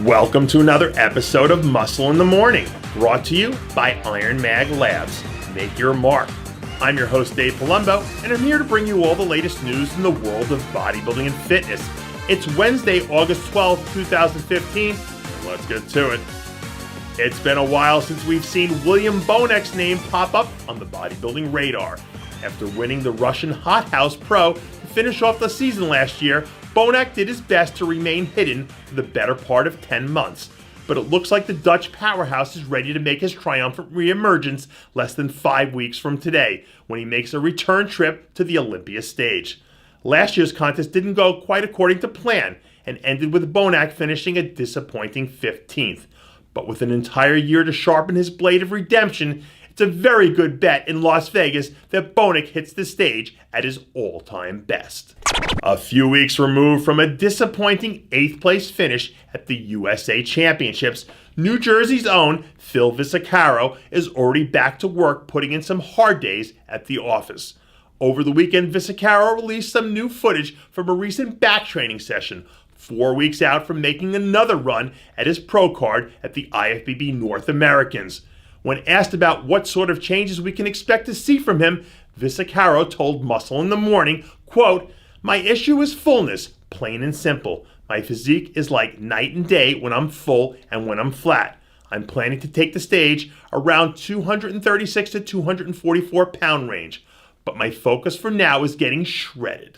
Welcome to another episode of Muscle in the Morning, brought to you by Iron Mag Labs. Make your mark. I'm your host, Dave Palumbo, and I'm here to bring you all the latest news in the world of bodybuilding and fitness. It's Wednesday, August 12th, 2015, and let's get to it. It's been a while since we've seen William Bonac's name pop up on the bodybuilding radar. After winning the Russian Hot House Pro to finish off the season last year, Bonac did his best to remain hidden for the better part of 10 months. But it looks like the Dutch powerhouse is ready to make his triumphant reemergence less than 5 weeks from today, when he makes a return trip to the Olympia stage. Last year's contest didn't go quite according to plan, and ended with Bonac finishing a disappointing 15th. But with an entire year to sharpen his blade of redemption, it's a very good bet in Las Vegas that Bonac hits the stage at his all-time best. A few weeks removed from a disappointing 8th place finish at the USA Championships, New Jersey's own Phil Visacaro is already back to work putting in some hard days at the office. Over the weekend, Visacaro released some new footage from a recent back training session, 4 weeks out from making another run at his pro card at the IFBB North Americans. When asked about what sort of changes we can expect to see from him, Visacaro told Muscle in the Morning, quote, "My issue is fullness, plain and simple. My physique is like night and day when I'm full and when I'm flat. I'm planning to take the stage around 236 to 244 pound range, but my focus for now is getting shredded."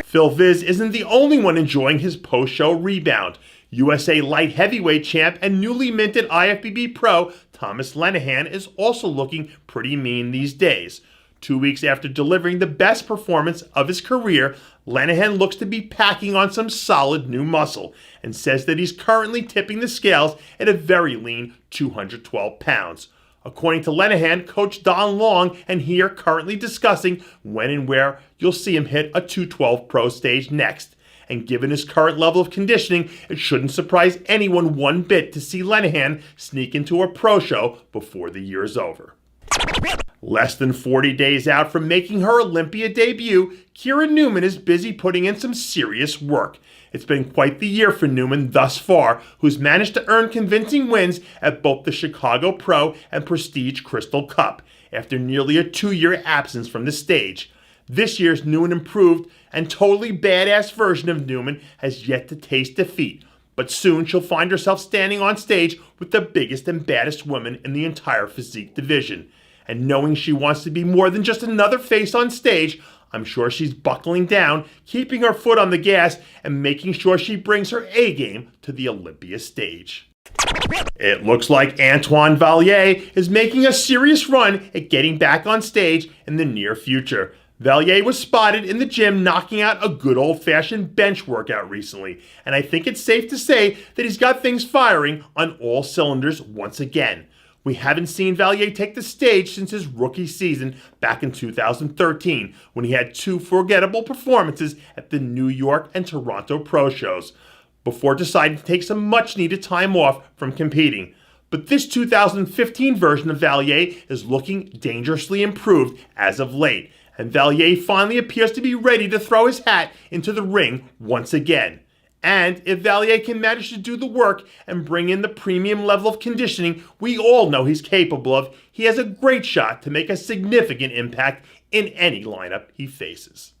Phil Viz isn't the only one enjoying his post-show rebound. USA light heavyweight champ and newly minted IFBB pro Thomas Lenihan is also looking pretty mean these days. 2 weeks after delivering the best performance of his career, Lenihan looks to be packing on some solid new muscle and says that he's currently tipping the scales at a very lean 212 pounds. According to Lenihan, Coach Don Long and he are currently discussing when and where you'll see him hit a 212 pro stage next. And given his current level of conditioning, it shouldn't surprise anyone one bit to see Lenihan sneak into a pro show before the year is over. Less than 40 days out from making her Olympia debut, Kieran Newman is busy putting in some serious work. It's been quite the year for Newman thus far, who's managed to earn convincing wins at both the Chicago Pro and Prestige Crystal Cup, after nearly a 2-year absence from the stage. This year's new and improved and totally badass version of Newman has yet to taste defeat, but soon she'll find herself standing on stage with the biggest and baddest woman in the entire physique division. And knowing she wants to be more than just another face on stage, I'm sure she's buckling down, keeping her foot on the gas, and making sure she brings her A game to the Olympia stage. It looks like Antoine Valet is making a serious run at getting back on stage in the near future. Valet was spotted in the gym knocking out a good old-fashioned bench workout recently, and I think it's safe to say that he's got things firing on all cylinders once again. We haven't seen Valet take the stage since his rookie season back in 2013, when he had 2 forgettable performances at the New York and Toronto Pro shows, before deciding to take some much-needed time off from competing. But this 2015 version of Valet is looking dangerously improved as of late, and Valet finally appears to be ready to throw his hat into the ring once again. And if Valet can manage to do the work and bring in the premium level of conditioning we all know he's capable of, he has a great shot to make a significant impact in any lineup he faces.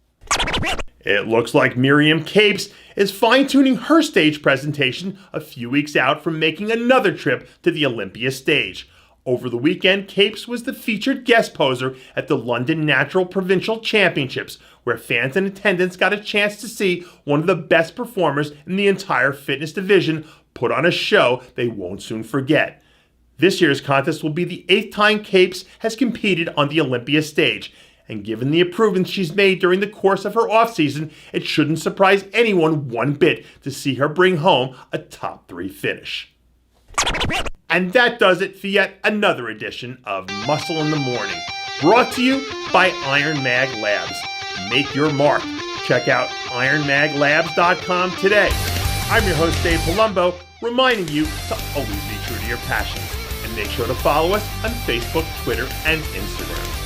It looks like Miriam Capes is fine-tuning her stage presentation a few weeks out from making another trip to the Olympia stage. Over the weekend, Capes was the featured guest poser at the London Natural Provincial Championships, where fans in attendance got a chance to see one of the best performers in the entire fitness division put on a show they won't soon forget. This year's contest will be the 8th time Capes has competed on the Olympia stage, and given the improvements she's made during the course of her offseason, it shouldn't surprise anyone one bit to see her bring home a top 3 finish. And that does it for yet another edition of Muscle in the Morning, brought to you by Iron Mag Labs. Make your mark. Check out ironmaglabs.com today. I'm your host, Dave Palumbo, reminding you to always be true to your passions. And make sure to follow us on Facebook, Twitter, and Instagram.